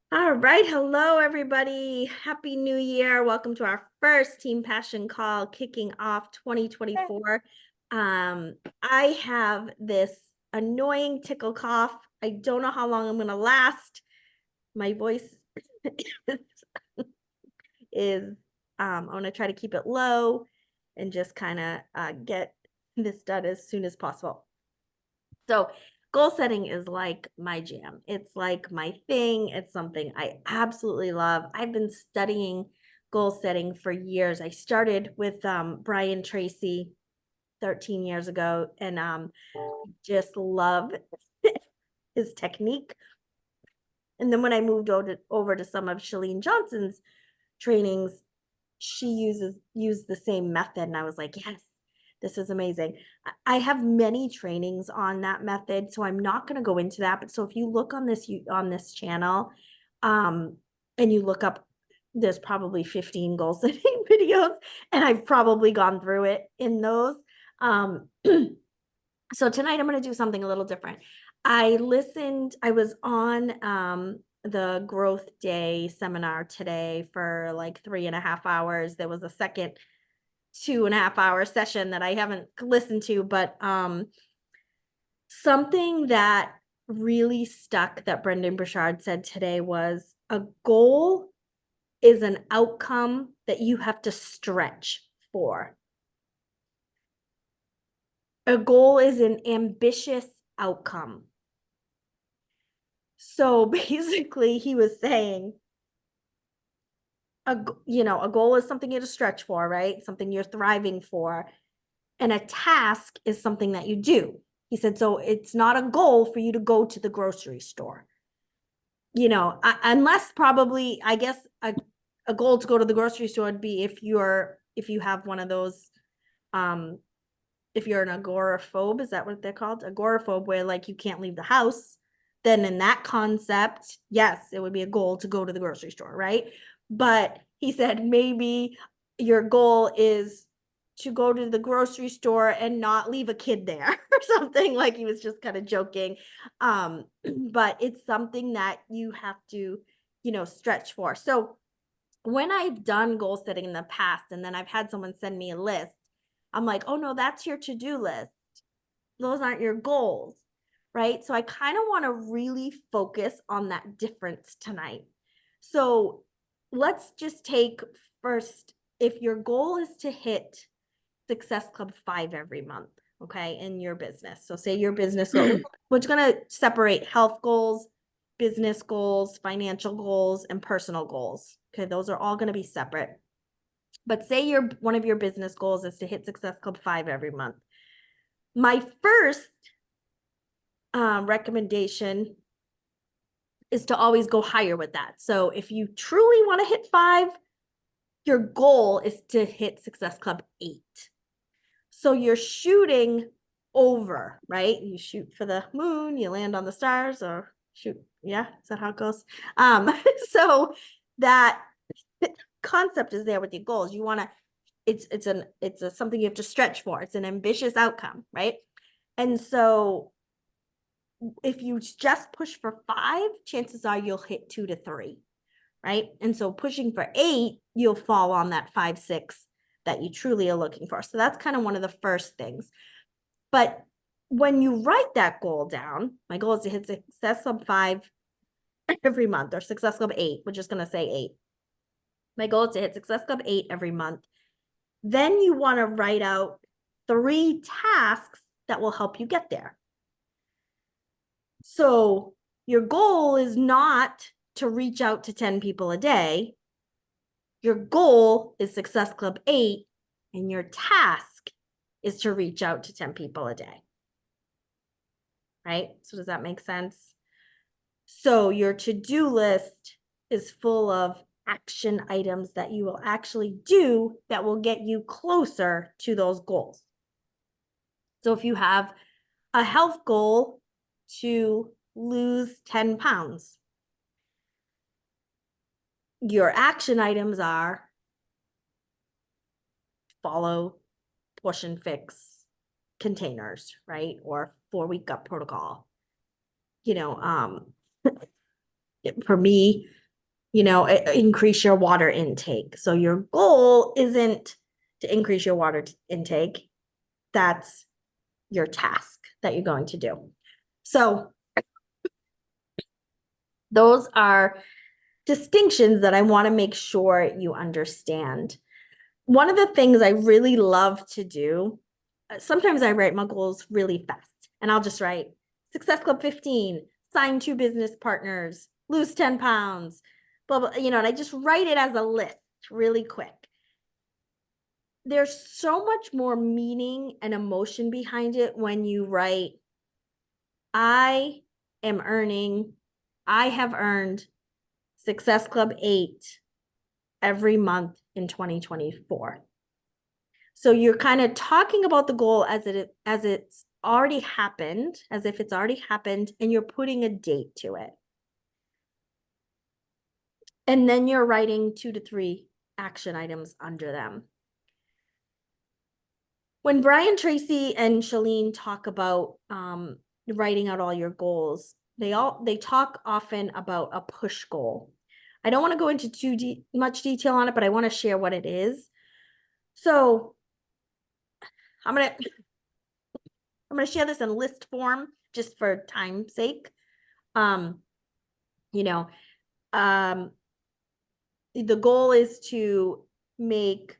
All right. Hello, everybody. Happy New Year. Welcome to our first Team Passion call kicking off 2024. I have this annoying tickle cough. I don't know how long I'm going to last. My voice is, I'm going to try to keep it low and just kind of get this done as soon as possible. So, goal setting is like my jam. It's like my thing. It's something I absolutely love. I've been studying goal setting for years. I started with Brian Tracy 13 years ago and just love his technique. And then when I moved over to some of Chalene Johnson's trainings, she used the same method, and I was like, yes, this is amazing. I have many trainings on that method, so I'm not going to go into that. But so if you look on this channel, um, and you look up, there's probably 15 goal setting videos, and I've probably gone through it in those. So tonight I'm going to do something a little different. I was on the Growth Day seminar today for like 3.5 hours. There was a second 2.5 hour session that I haven't listened to, but something that really stuck that Brendon Burchard said today was a goal is an outcome that you have to stretch for. A goal is an ambitious outcome. So basically, he was saying, a goal is something you have to stretch for, right? Something you're thriving for. And a task is something that you do. He said, so it's not a goal for you to go to the grocery store. Unless probably, I guess a goal to go to the grocery store would be if you have one of those, if you're an agoraphobe, is that what they're called? Agoraphobe, where like you can't leave the house. Then in that concept, yes, it would be a goal to go to the grocery store, right? But he said maybe your goal is to go to the grocery store and not leave a kid there or something. Like he was just kind of joking. But it's something that you have to, stretch for. So when I've done goal setting in the past and then I've had someone send me a list, I'm like, oh no, that's your to-do list. Those aren't your goals, right? So I kind of want to really focus on that difference tonight. So let's just take first, if your goal is to hit Success Club 5 every month, okay, in your business. So say your business goal, we're going to separate health goals, business goals, financial goals, and personal goals. Okay, those are all going to be separate. But say one of your business goals is to hit Success Club 5 every month. My first recommendation is to always go higher with that. So if you truly want to hit 5, your goal is to hit Success Club 8. So you're shooting over, right? You shoot for the moon, you land on the stars, or shoot. Yeah, is that how it goes? So that concept is there with your goals. You want to, it's something you have to stretch for. It's an ambitious outcome, right? And so if you just push for 5, chances are you'll hit 2 to 3, right? And so pushing for 8, you'll fall on that 5, 6 that you truly are looking for. So that's kind of one of the first things. But when you write that goal down, my goal is to hit Success Club 5 every month, or Success Club 8. We're just going to say 8. My goal is to hit Success Club 8 every month. Then you want to write out 3 tasks that will help you get there. So your goal is not to reach out to 10 people a day. Your goal is Success Club 8, and your task is to reach out to 10 people a day. Right? So does that make sense? So your to-do list is full of action items that you will actually do that will get you closer to those goals. So if you have a health goal to lose 10 pounds, your action items are follow portion fix containers, right? Or 4-week gut protocol. For me, increase your water intake. So your goal isn't to increase your water intake. That's your task that you're going to do. So those are distinctions that I want to make sure you understand. One of the things I really love to do, sometimes I write my goals really fast, and I'll just write Success Club 15, sign 2 business partners, lose 10 pounds, blah, blah, and I just write it as a list really quick. There's so much more meaning and emotion behind it when you write, I have earned Success Club 8 every month in 2024. So you're kind of talking about the goal as it's already happened, as if it's already happened, and you're putting a date to it. And then you're writing 2 to 3 action items under them. When Brian Tracy and Chalene talk about writing out all your goals, they talk often about a push goal. I don't want to go into too much detail on it, but I want to share what it is. So I'm gonna share this in list form just for time's sake. The goal is to make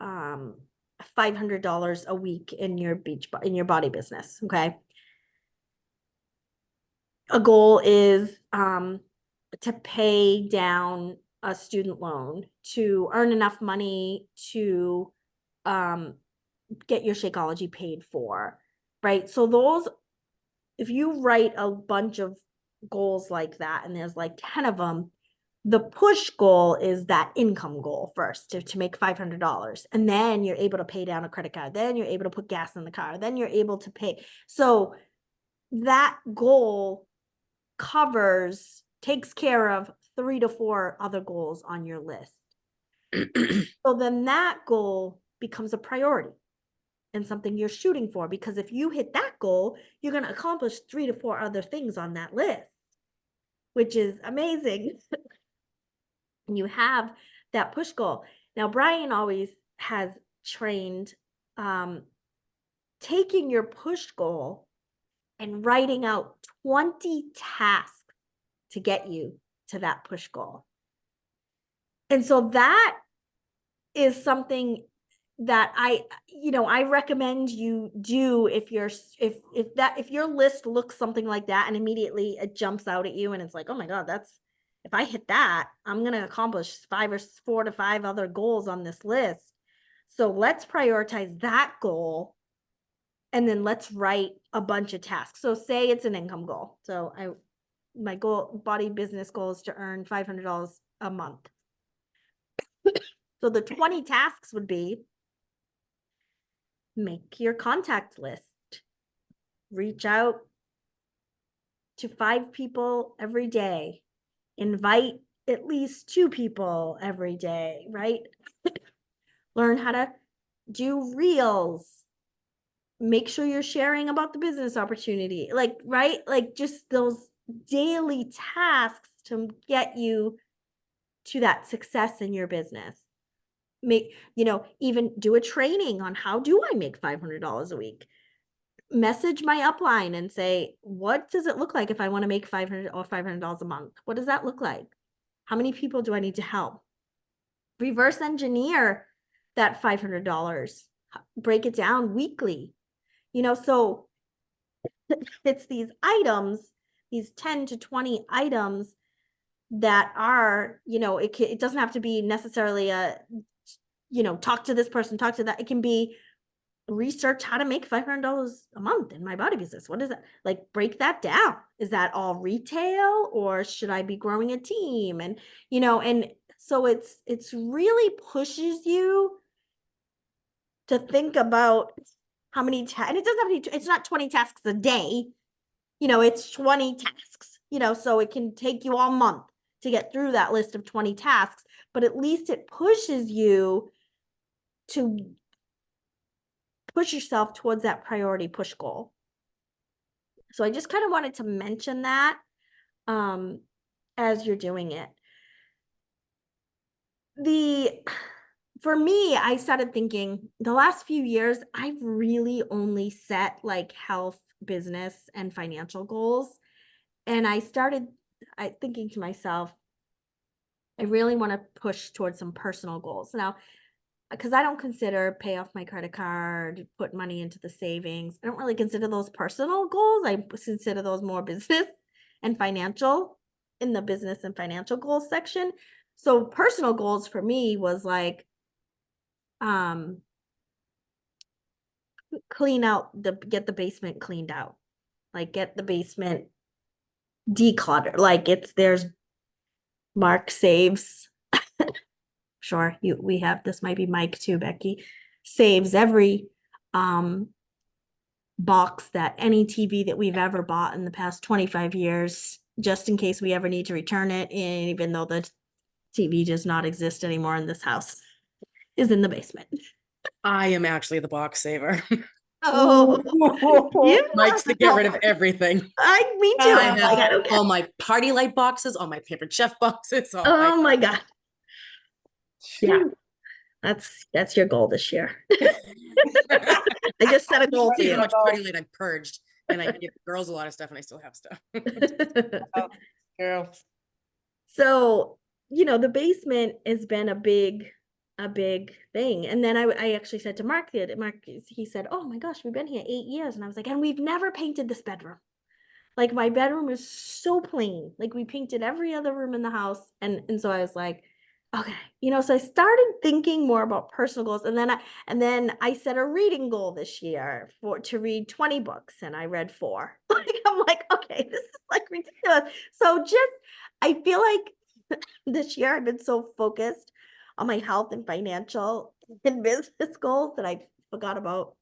$500 a week in your body business. Okay. A goal is to pay down a student loan, to earn enough money to get your Shakeology paid for, right? So if you write a bunch of goals like that, and there's like 10 of them, the push goal is that income goal first, to make $500. And then you're able to pay down a credit card. Then you're able to put gas in the car. Then you're able to pay. So that goal takes care of 3 to 4 other goals on your list. So then that goal becomes a priority and something you're shooting for, because if you hit that goal, you're going to accomplish 3 to 4 other things on that list, which is amazing. And you have that push goal. Now, Brian always has trained taking your push goal and writing out 20 tasks to get you to that push goal. And so that is something that I recommend you do if your list looks something like that, and immediately it jumps out at you and it's like, oh my God, if I hit that, I'm going to accomplish 4 to 5 other goals on this list. So let's prioritize that goal, and then let's write a bunch of tasks. So say it's an income goal. So my body business goal is to earn $500 a month. So the 20 tasks would be: make your contact list, reach out to 5 people every day, invite at least 2 people every day, right? Learn how to do reels, make sure you're sharing about the business opportunity, right? Like just those daily tasks to get you to that success in your business. Even do a training on how do I make $500 a week. Message my upline and say, what does it look like if I want to make $500 a month? What does that look like? How many people do I need to help? Reverse engineer that $500, break it down weekly. So it's these items, these 10 to 20 items that are, it doesn't have to be necessarily talk to this person, talk to that. It can be research how to make $500 a month in my body business. What is that? Like, break that down. Is that all retail, or should I be growing a team? And, and so it's really pushes you to think about how many and it doesn't have to be, it's not 20 tasks a day, it's 20 tasks, so it can take you all month to get through that list of 20 tasks, but at least it pushes you to push yourself towards that priority push goal. So I just kind of wanted to mention that as you're doing it. For me, I started thinking the last few years, I've really only set like health, business, and financial goals. And I started thinking to myself, I really want to push towards some personal goals. Now, because I don't consider pay off my credit card, put money into the savings. I don't really consider those personal goals. I consider those more business and financial in the business and financial goals section. So personal goals for me was like um get the basement cleaned out. Like get the basement decluttered. Like there's Mark saves. Sure, we have this might be Mike too, Becky. Saves every um box that any TV that we've ever bought in the past 25 years, just in case we ever need to return it, and even though the TV does not exist anymore in this house, is in the basement. I am actually the box saver. Oh, you Mike's to get rid of everything. Me too. I have I don't care. all my party light boxes, all my Pampered Chef boxes. Oh my God. Yeah, that's your goal this year. I just set a goal for See you. how much party light I've purged, and I give the girls a lot of stuff, and I still have stuff. Girl. So, the basement has been a big thing. And then I actually said to Mark, he said, oh my gosh, we've been here 8 years. And I was like, and we've never painted this bedroom. Like my bedroom is so plain. Like we painted every other room in the house. And so I was like, okay, so I started thinking more about personal goals. And then I set a reading goal this year to read 20 books, and I read 4. Like I'm like, okay, this is like ridiculous. So I feel like this year I've been so focused on my health and financial and business goals that I forgot about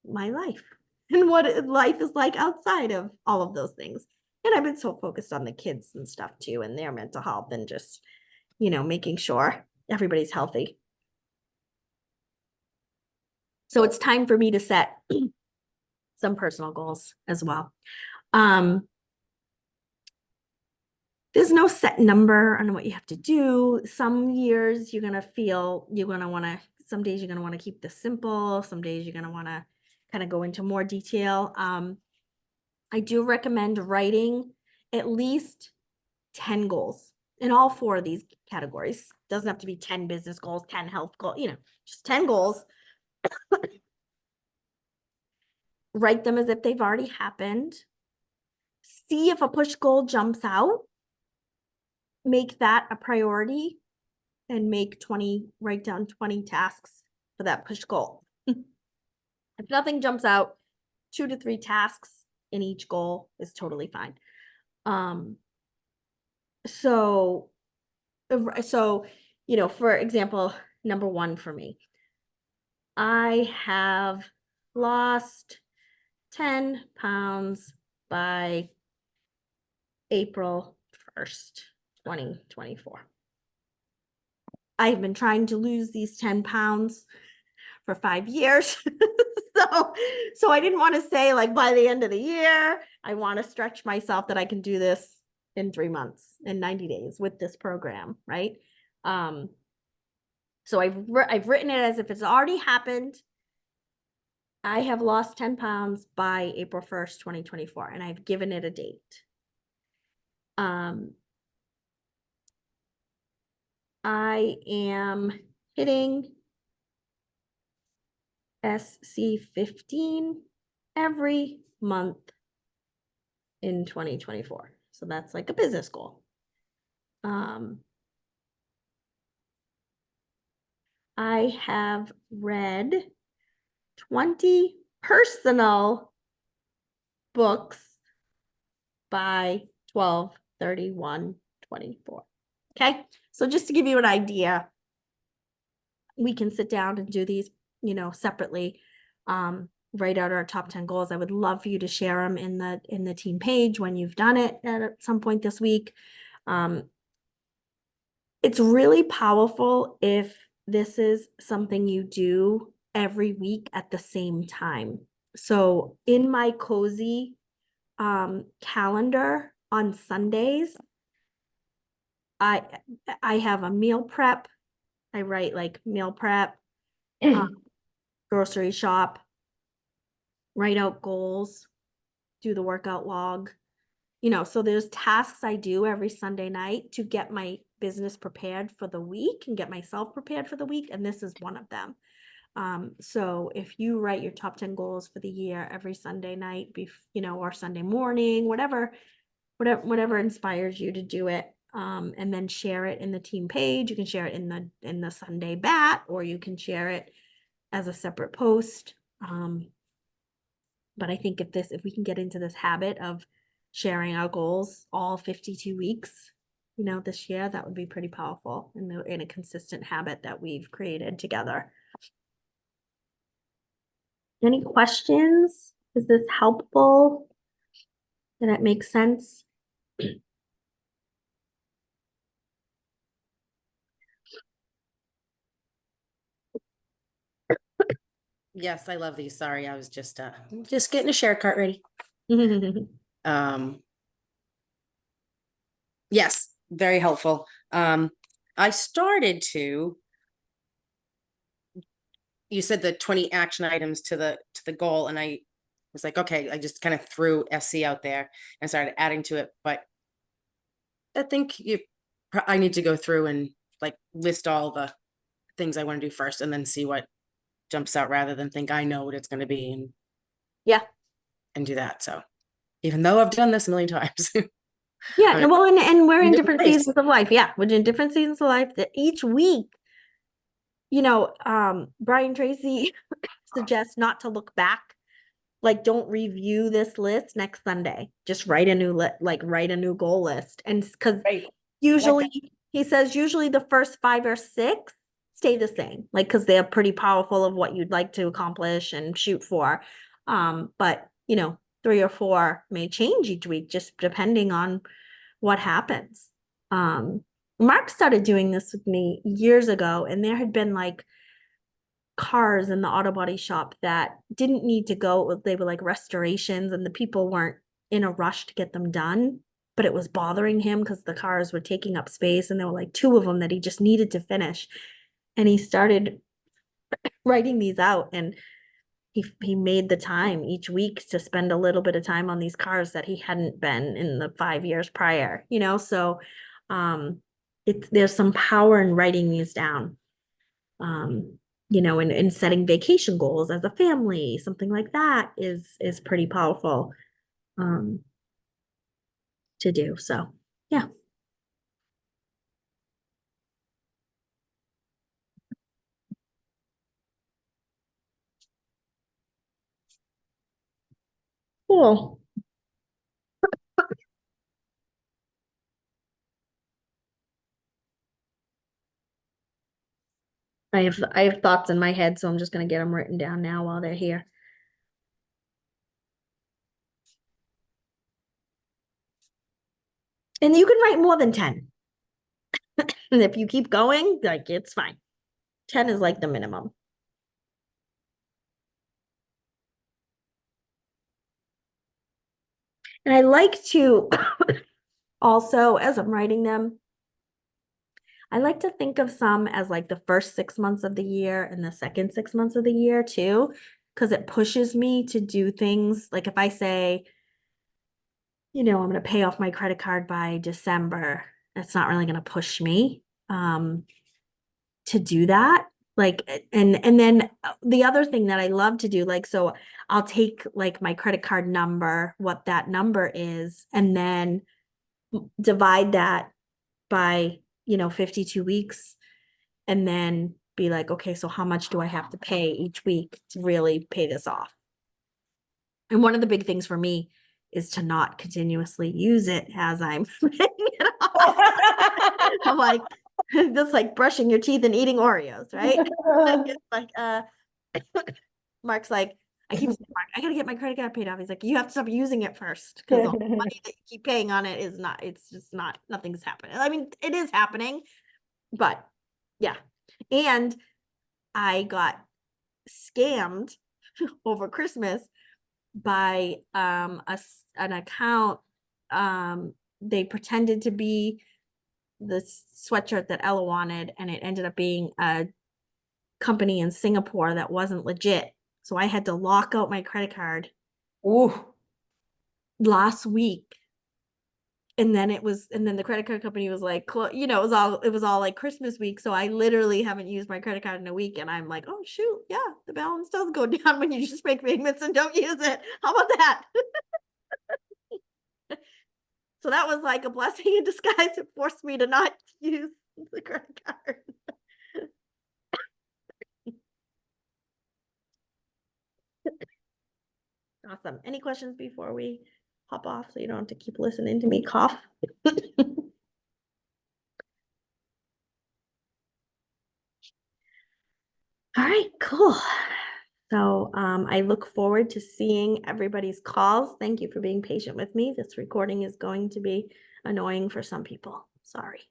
my life and what life is like outside of all of those things. And I've been so focused on the kids and stuff too, and their mental health, and just, making sure everybody's healthy. So it's time for me to set some personal goals as well. There's no set number on what you have to do. Some years you're going to feel some days you're going to want to keep this simple. Some days you're going to want to kind of go into more detail. I do recommend writing at least 10 goals in all 4 of these categories. Doesn't have to be 10 business goals, 10 health goals, just 10 goals. Write them as if they've already happened. See if a push goal jumps out. Make that a priority and write down 20 tasks for that push goal. If nothing jumps out, 2 to 3 tasks in each goal is totally fine. So, for example, number 1 for me, I have lost 10 pounds by April 1st, 2024. I've been trying to lose these 10 pounds for 5 years. So I didn't want to say like by the end of the year. I want to stretch myself that I can do this in 3 months, in 90 days with this program, right? So I've written it as if it's already happened. I have lost 10 pounds by April 1st, 2024, and I've given it a date. I am hitting SC15 every month in 2024. So that's like a business goal. I have read 20 personal books by 12/31/24. Okay, so just to give you an idea, we can sit down and do these, separately. Write out our top 10 goals. I would love for you to share them in the team page when you've done it at some point this week. It's really powerful if this is something you do every week at the same time. So in my cozy calendar on Sundays, I have a meal prep I write like meal prep, grocery shop, write out goals, do the workout log. So there's tasks I do every Sunday night to get my business prepared for the week and get myself prepared for the week. And this is one of them. So if you write your top 10 goals for the year every Sunday night, or Sunday morning, whatever inspires you to do it, and then share it in the team page. You can share it in the Sunday bat, or you can share it as a separate post. But I think if we can get into this habit of sharing our goals all 52 weeks, this year, that would be pretty powerful in a consistent habit that we've created together. Any questions? Is this helpful? Did that make sense? Yes, I love these. Sorry, I was just getting a share cart ready. Yes, very helpful. I started to, you said the 20 action items to the goal, and I was like, okay, I just kind of threw SC out there and started adding to it. But I think I need to go through and like list all the things I want to do first and then see what jumps out rather than think I know what it's going to be Yeah. and do that. So even though I've done this a million times. Yeah. Right. Well, and we're in different place. seasons of life. Yeah. We're in different seasons of life that each week, Brian Tracy suggests not to look back. Like, don't review this list next Sunday. Just write a new write a new goal list. And because Right. usually he says usually the first 5 or 6 stay the same, like because they're pretty powerful of what you'd like to accomplish and shoot for. But 3 or 4 may change each week just depending on what happens. Mark started doing this with me years ago, and there had been like cars in the auto body shop that didn't need to go. They were like restorations, and the people weren't in a rush to get them done, but it was bothering him because the cars were taking up space, and there were like 2 of them that he just needed to finish. And he started writing these out, and he made the time each week to spend a little bit of time on these cars that he hadn't been in the 5 years prior, so there's some power in writing these down. And setting vacation goals as a family, something like that is pretty powerful to do. So, yeah. Cool. I have thoughts in my head, so I'm just going to get them written down now while they're here. And you can write more than 10. And if you keep going, like, it's fine. 10 is like the minimum. And I like to also, as I'm writing them, I like to think of some as like the first 6 months of the year and the second 6 months of the year too, because it pushes me to do things. Like if I say, I'm going to pay off my credit card by December, that's not really going to push me to do that. Like, and then the other thing that I love to do, like, so I'll take like my credit card number, what that number is, and then divide that by 52 weeks, and then be like, okay, so how much do I have to pay each week to really pay this off? And one of the big things for me is to not continuously use it as I'm paying it off. I'm like, that's like brushing your teeth and eating Oreos, right? It's like, Mark's like, I keep saying, Mark, I gotta get my credit card paid off. He's like, you have to stop using it first, because the money that you keep paying on it is not, it's just not, nothing's happening. I mean, it is happening, but yeah. And I got scammed over Christmas by an account. They pretended to be sweatshirt that Ella wanted, and it ended up being a company in Singapore that wasn't legit. So I had to lock out my credit card Ooh. last week. And then the credit card company was like, you know, it was all like Christmas week. So I literally haven't used my credit card in a week. And I'm like, oh shoot, yeah, the balance does go down when you just make payments and don't use it. How about that? So that was like a blessing in disguise. It forced me to not use the credit card. Awesome. Any questions before we hop off so you don't have to keep listening to me cough? All right, cool. So I look forward to seeing everybody's calls. Thank you for being patient with me. This recording is going to be annoying for some people. Sorry.